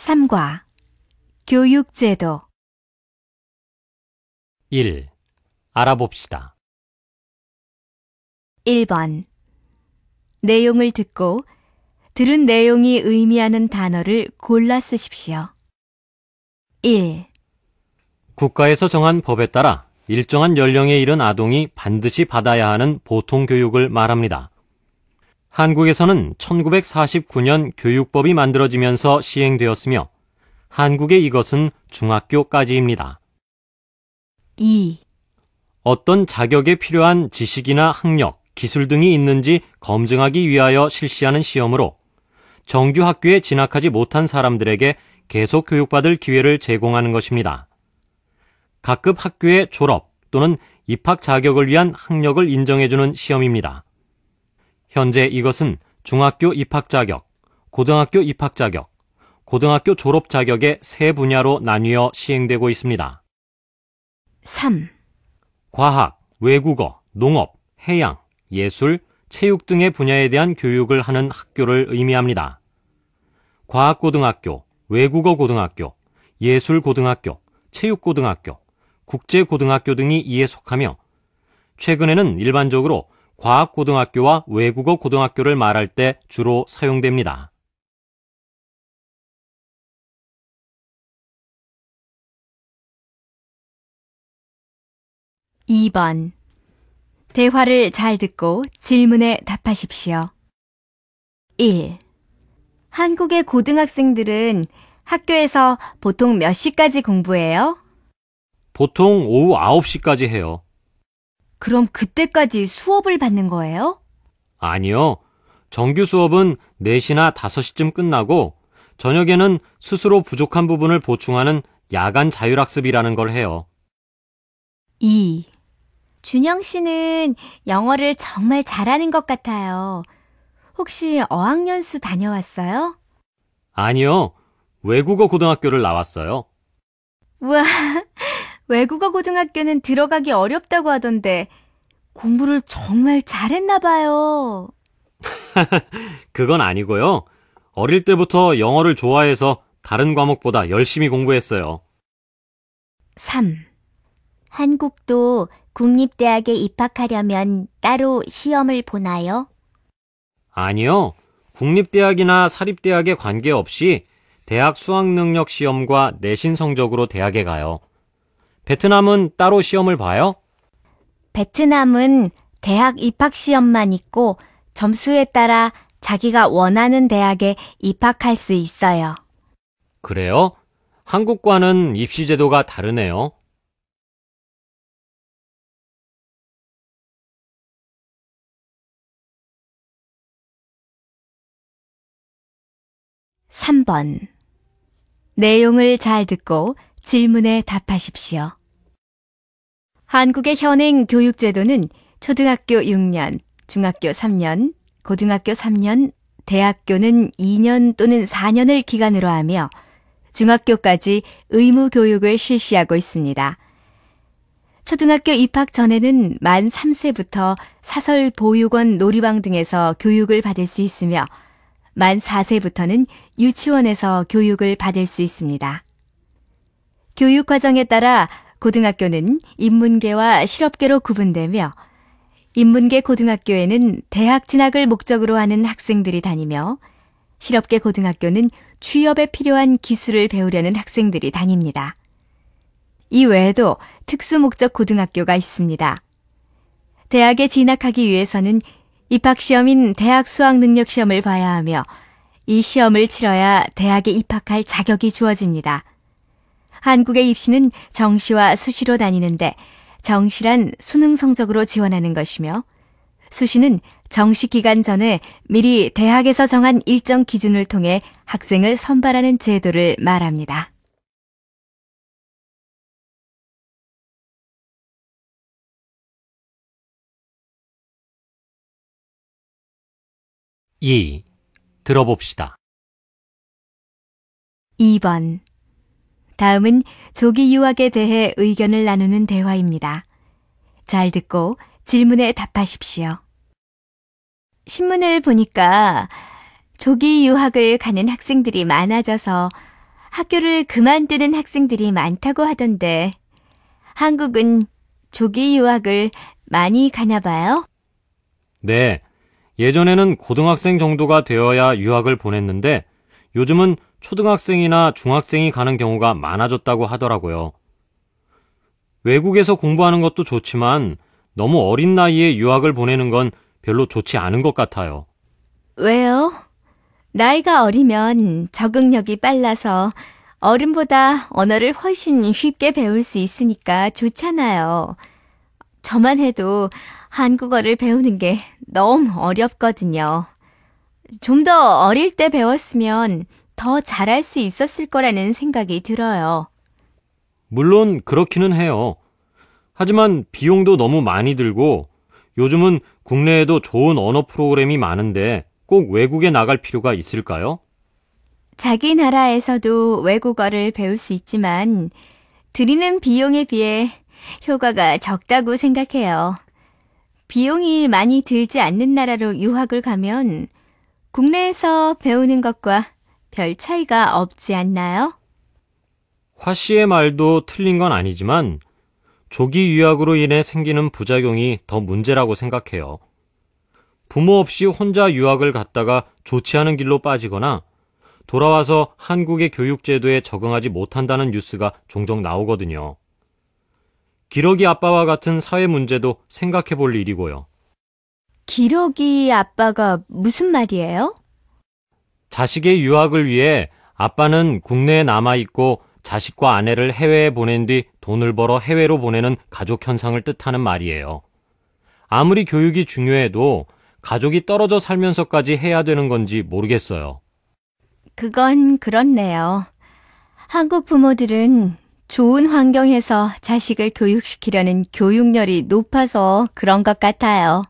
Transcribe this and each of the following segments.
3과 교육제도 1. 알아봅시다. 1번 내용을 듣고 들은 내용이 의미하는 단어를 골라 쓰십시오. 1. 국가에서 정한 법에 따라 일정한 연령에 이른 아동이 반드시 받아야 하는 보통교육을 말합니다. 한국에서는 1949년 교육법이 만들어지면서 시행되었으며 한국의 이것은 중학교까지입니다. 2. 어떤 자격에 필요한 지식이나 학력, 기술 등이 있는지 검증하기 위하여 실시하는 시험으로 정규 학교에 진학하지 못한 사람들에게 계속 교육받을 기회를 제공하는 것입니다. 각급 학교의 졸업 또는 입학 자격을 위한 학력을 인정해주는 시험입니다. 현재 이것은 중학교 입학 자격, 고등학교 입학 자격, 고등학교 졸업 자격의 세 분야로 나뉘어 시행되고 있습니다. 3. 과학, 외국어, 농업, 해양, 예술, 체육 등의 분야에 대한 교육을 하는 학교를 의미합니다. 과학고등학교, 외국어고등학교, 예술고등학교, 체육고등학교, 국제고등학교 등이 이에 속하며 최근에는 일반적으로 과학고등학교와 외국어고등학교를 말할 때 주로 사용됩니다. 2번 대화를 잘 듣고 질문에 답하십시오. 1. 한국의 고등학생들은 학교에서 보통 몇 시까지 공부해요? 보통 오후 9시까지 해요. 그럼 그때까지 수업을 받는 거예요? 아니요. 정규 수업은 4시나 5시쯤 끝나고 저녁에는 스스로 부족한 부분을 보충하는 야간 자율학습이라는 걸 해요. 2. 준영 씨는 영어를 정말 잘하는 것 같아요. 혹시 어학연수 다녀왔어요? 아니요. 외국어 고등학교를 나왔어요. 우와, 외국어 고등학교는 들어가기 어렵다고 하던데 공부를 정말 잘했나 봐요. 그건 아니고요. 어릴 때부터 영어를 좋아해서 다른 과목보다 열심히 공부했어요. 3. 한국도 국립대학에 입학하려면 따로 시험을 보나요? 아니요. 국립대학이나 사립대학에 관계없이 대학 수학능력 시험과 내신 성적으로 대학에 가요. 베트남은 따로 시험을 봐요? 베트남은 대학 입학 시험만 있고 점수에 따라 자기가 원하는 대학에 입학할 수 있어요. 그래요? 한국과는 입시 제도가 다르네요. 3번 내용을 잘 듣고 질문에 답하십시오. 한국의 현행 교육제도는 초등학교 6년, 중학교 3년, 고등학교 3년, 대학교는 2년 또는 4년을 기간으로 하며 중학교까지 의무 교육을 실시하고 있습니다. 초등학교 입학 전에는 만 3세부터 사설 보육원 놀이방 등에서 교육을 받을 수 있으며 만 4세부터는 유치원에서 교육을 받을 수 있습니다. 교육 과정에 따라 고등학교는 인문계와 실업계로 구분되며 인문계 고등학교에는 대학 진학을 목적으로 하는 학생들이 다니며 실업계 고등학교는 취업에 필요한 기술을 배우려는 학생들이 다닙니다. 이 외에도 특수목적 고등학교가 있습니다. 대학에 진학하기 위해서는 입학시험인 대학 수학능력시험을 봐야 하며 이 시험을 치러야 대학에 입학할 자격이 주어집니다. 한국의 입시는 정시와 수시로 다니는데 정시란 수능 성적으로 지원하는 것이며 수시는 정시 기간 전에 미리 대학에서 정한 일정 기준을 통해 학생을 선발하는 제도를 말합니다. 2. 들어봅시다. 2번 다음은 조기 유학에 대해 의견을 나누는 대화입니다. 잘 듣고 질문에 답하십시오. 신문을 보니까 조기 유학을 가는 학생들이 많아져서 학교를 그만두는 학생들이 많다고 하던데, 한국은 조기 유학을 많이 가나 봐요? 네, 예전에는 고등학생 정도가 되어야 유학을 보냈는데 요즘은 초등학생이나 중학생이 가는 경우가 많아졌다고 하더라고요. 외국에서 공부하는 것도 좋지만 너무 어린 나이에 유학을 보내는 건 별로 좋지 않은 것 같아요. 왜요? 나이가 어리면 적응력이 빨라서 어른보다 언어를 훨씬 쉽게 배울 수 있으니까 좋잖아요. 저만 해도 한국어를 배우는 게 너무 어렵거든요. 좀 더 어릴 때 배웠으면 더 잘할 수 있었을 거라는 생각이 들어요. 물론 그렇기는 해요. 하지만 비용도 너무 많이 들고 요즘은 국내에도 좋은 언어 프로그램이 많은데 꼭 외국에 나갈 필요가 있을까요? 자기 나라에서도 외국어를 배울 수 있지만 들이는 비용에 비해 효과가 적다고 생각해요. 비용이 많이 들지 않는 나라로 유학을 가면 국내에서 배우는 것과 별 차이가 없지 않나요? 화 씨의 말도 틀린 건 아니지만 조기 유학으로 인해 생기는 부작용이 더 문제라고 생각해요. 부모 없이 혼자 유학을 갔다가 좋지 않은 길로 빠지거나 돌아와서 한국의 교육제도에 적응하지 못한다는 뉴스가 종종 나오거든요. 기러기 아빠와 같은 사회 문제도 생각해 볼 일이고요. 기러기 아빠가 무슨 말이에요? 자식의 유학을 위해 아빠는 국내에 남아있고 자식과 아내를 해외에 보낸 뒤 돈을 벌어 해외로 보내는 가족 현상을 뜻하는 말이에요. 아무리 교육이 중요해도 가족이 떨어져 살면서까지 해야 되는 건지 모르겠어요. 그건 그렇네요. 한국 부모들은 좋은 환경에서 자식을 교육시키려는 교육열이 높아서 그런 것 같아요.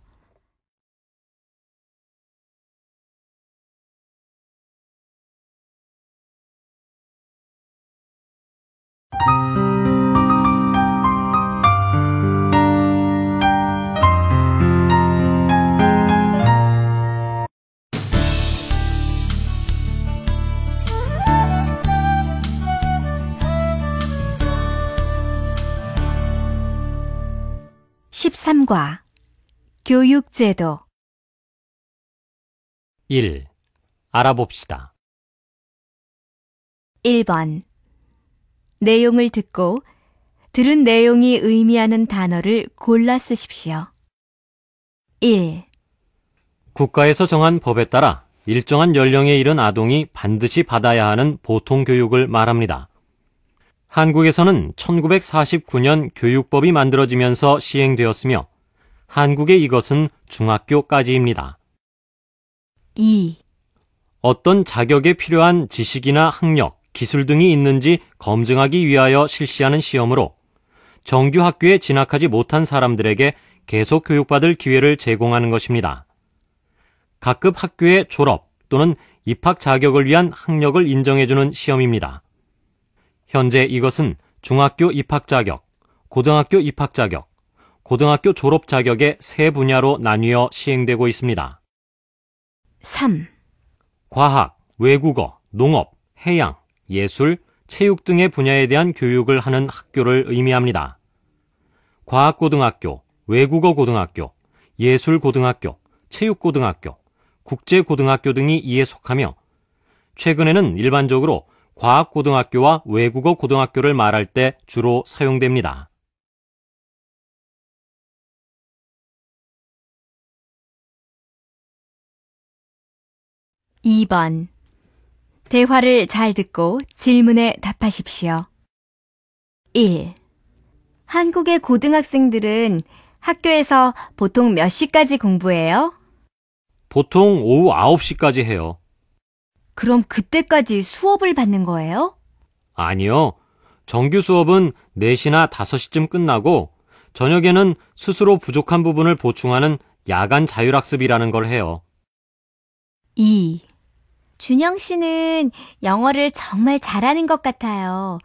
(13과) 교육제도 1. 알아봅시다. 1번. 내용을 듣고 들은 내용이 의미하는 단어를 골라 쓰십시오. 1. 국가에서 정한 법에 따라 일정한 연령에 이른 아동이 반드시 받아야 하는 보통교육을 말합니다. 한국에서는 1949년 교육법이 만들어지면서 시행되었으며 한국의 이것은 중학교까지입니다. 2. 어떤 자격에 필요한 지식이나 학력, 기술 등이 있는지 검증하기 위하여 실시하는 시험으로 정규 학교에 진학하지 못한 사람들에게 계속 교육받을 기회를 제공하는 것입니다. 각급 학교의 졸업 또는 입학 자격을 위한 학력을 인정해주는 시험입니다. 현재 이것은 중학교 입학 자격, 고등학교 입학 자격, 고등학교 졸업 자격의 세 분야로 나뉘어 시행되고 있습니다. 3. 과학, 외국어, 농업, 해양, 예술, 체육 등의 분야에 대한 교육을 하는 학교를 의미합니다. 과학고등학교, 외국어고등학교, 예술고등학교, 체육고등학교, 국제고등학교 등이 이에 속하며 최근에는 일반적으로 과학고등학교와 외국어고등학교를 말할 때 주로 사용됩니다. 2번. 대화를 잘 듣고 질문에 답하십시오. 1. 한국의 고등학생들은 학교에서 보통 몇 시까지 공부해요? 보통 오후 9시까지 해요. 그럼 그때까지 수업을 받는 거예요? 아니요. 정규 수업은 4시나 5시쯤 끝나고 저녁에는 스스로 부족한 부분을 보충하는 야간 자율학습이라는 걸 해요. 2. 준영 씨는 영어를 정말 잘하는 것 같아요.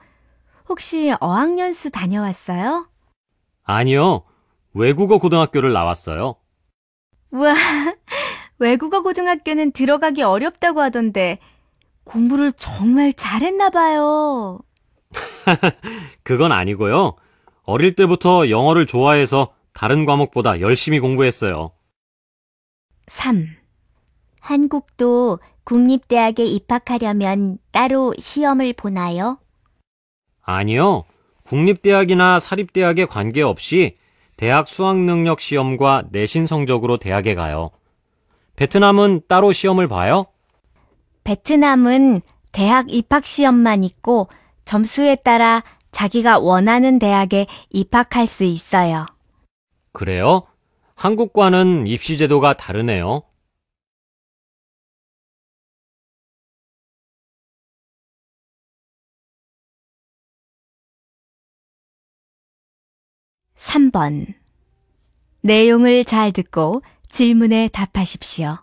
혹시 어학연수 다녀왔어요? 아니요. 외국어 고등학교를 나왔어요. 우와, 외국어 고등학교는 들어가기 어렵다고 하던데 공부를 정말 잘했나 봐요. 그건 아니고요. 어릴 때부터 영어를 좋아해서 다른 과목보다 열심히 공부했어요. 3. 한국도 국립대학에 입학하려면 따로 시험을 보나요? 아니요. 국립대학이나 사립대학에 관계없이 대학 수학능력 시험과 내신 성적으로 대학에 가요. 베트남은 따로 시험을 봐요? 베트남은 대학 입학 시험만 있고 점수에 따라 자기가 원하는 대학에 입학할 수 있어요. 그래요? 한국과는 입시 제도가 다르네요. 삼 번 내용을 잘 듣고 질문에 답하십시오.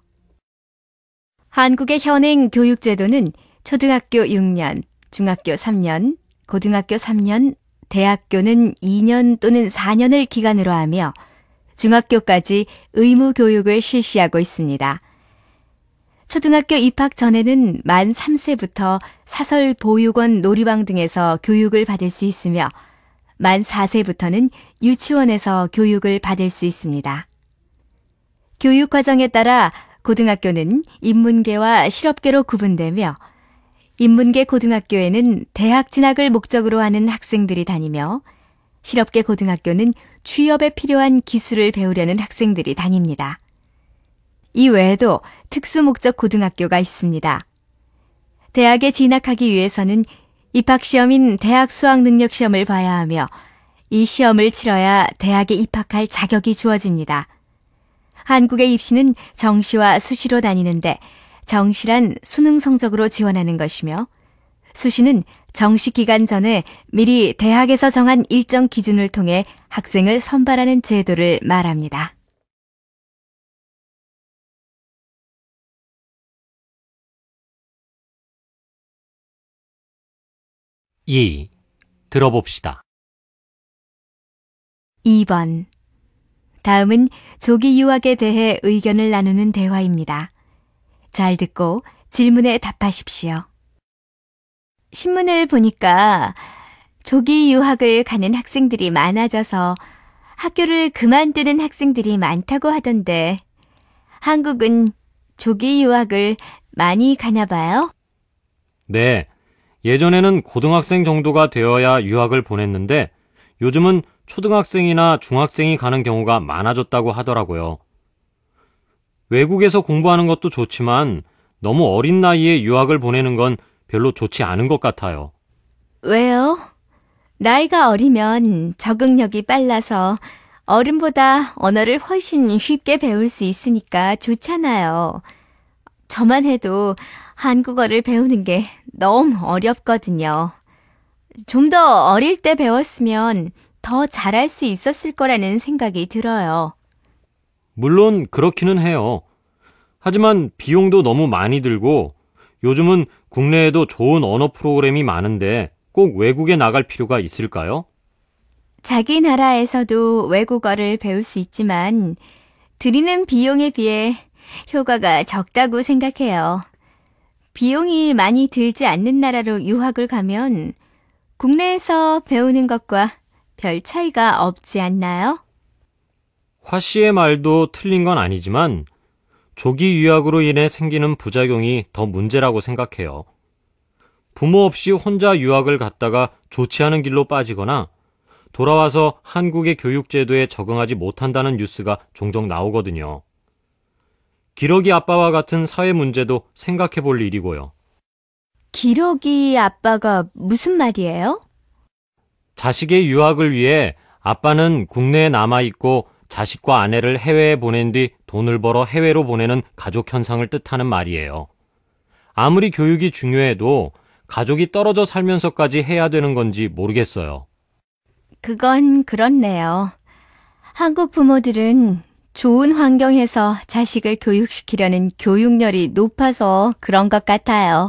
한국의 현행 교육제도는 초등학교 6년, 중학교 3년, 고등학교 3년, 대학교는 2년 또는 4년을 기간으로 하며 중학교까지 의무 교육을 실시하고 있습니다. 초등학교 입학 전에는 만 3세부터 사설 보육원 놀이방 등에서 교육을 받을 수 있으며 만 4세부터는 유치원에서 교육을 받을 수 있습니다. 교육 과정에 따라 고등학교는 인문계와 실업계로 구분되며 인문계 고등학교에는 대학 진학을 목적으로 하는 학생들이 다니며 실업계 고등학교는 취업에 필요한 기술을 배우려는 학생들이 다닙니다. 이 외에도 특수목적 고등학교가 있습니다. 대학에 진학하기 위해서는 입학시험인 대학 수학능력시험을 봐야 하며 이 시험을 치러야 대학에 입학할 자격이 주어집니다. 한국의 입시는 정시와 수시로 다니는데 정시란 수능 성적으로 지원하는 것이며 수시는 정시 기간 전에 미리 대학에서 정한 일정 기준을 통해 학생을 선발하는 제도를 말합니다. 2. 들어봅시다. 2번 다음은 조기 유학에 대해 의견을 나누는 대화입니다. 잘 듣고 질문에 답하십시오. 신문을 보니까 조기 유학을 가는 학생들이 많아져서 학교를 그만두는 학생들이 많다고 하던데 한국은 조기 유학을 많이 가나 봐요? 네. 예전에는 고등학생 정도가 되어야 유학을 보냈는데 요즘은 초등학생이나 중학생이 가는 경우가 많아졌다고 하더라고요. 외국에서 공부하는 것도 좋지만 너무 어린 나이에 유학을 보내는 건 별로 좋지 않은 것 같아요. 왜요? 나이가 어리면 적응력이 빨라서 어른보다 언어를 훨씬 쉽게 배울 수 있으니까 좋잖아요. 저만 해도 한국어를 배우는 게 너무 어렵거든요. 좀 더 어릴 때 배웠으면 더 잘할 수 있었을 거라는 생각이 들어요. 물론 그렇기는 해요. 하지만 비용도 너무 많이 들고 요즘은 국내에도 좋은 언어 프로그램이 많은데 꼭 외국에 나갈 필요가 있을까요? 자기 나라에서도 외국어를 배울 수 있지만 들이는 비용에 비해 효과가 적다고 생각해요. 비용이 많이 들지 않는 나라로 유학을 가면 국내에서 배우는 것과 별 차이가 없지 않나요? 화 씨의 말도 틀린 건 아니지만 조기 유학으로 인해 생기는 부작용이 더 문제라고 생각해요. 부모 없이 혼자 유학을 갔다가 좋지 않은 길로 빠지거나 돌아와서 한국의 교육제도에 적응하지 못한다는 뉴스가 종종 나오거든요. 기러기 아빠와 같은 사회 문제도 생각해 볼 일이고요. 기러기 아빠가 무슨 말이에요? 자식의 유학을 위해 아빠는 국내에 남아있고 자식과 아내를 해외에 보낸 뒤 돈을 벌어 해외로 보내는 가족 현상을 뜻하는 말이에요. 아무리 교육이 중요해도 가족이 떨어져 살면서까지 해야 되는 건지 모르겠어요. 그건 그렇네요. 한국 부모들은 좋은 환경에서 자식을 교육시키려는 교육열이 높아서 그런 것 같아요.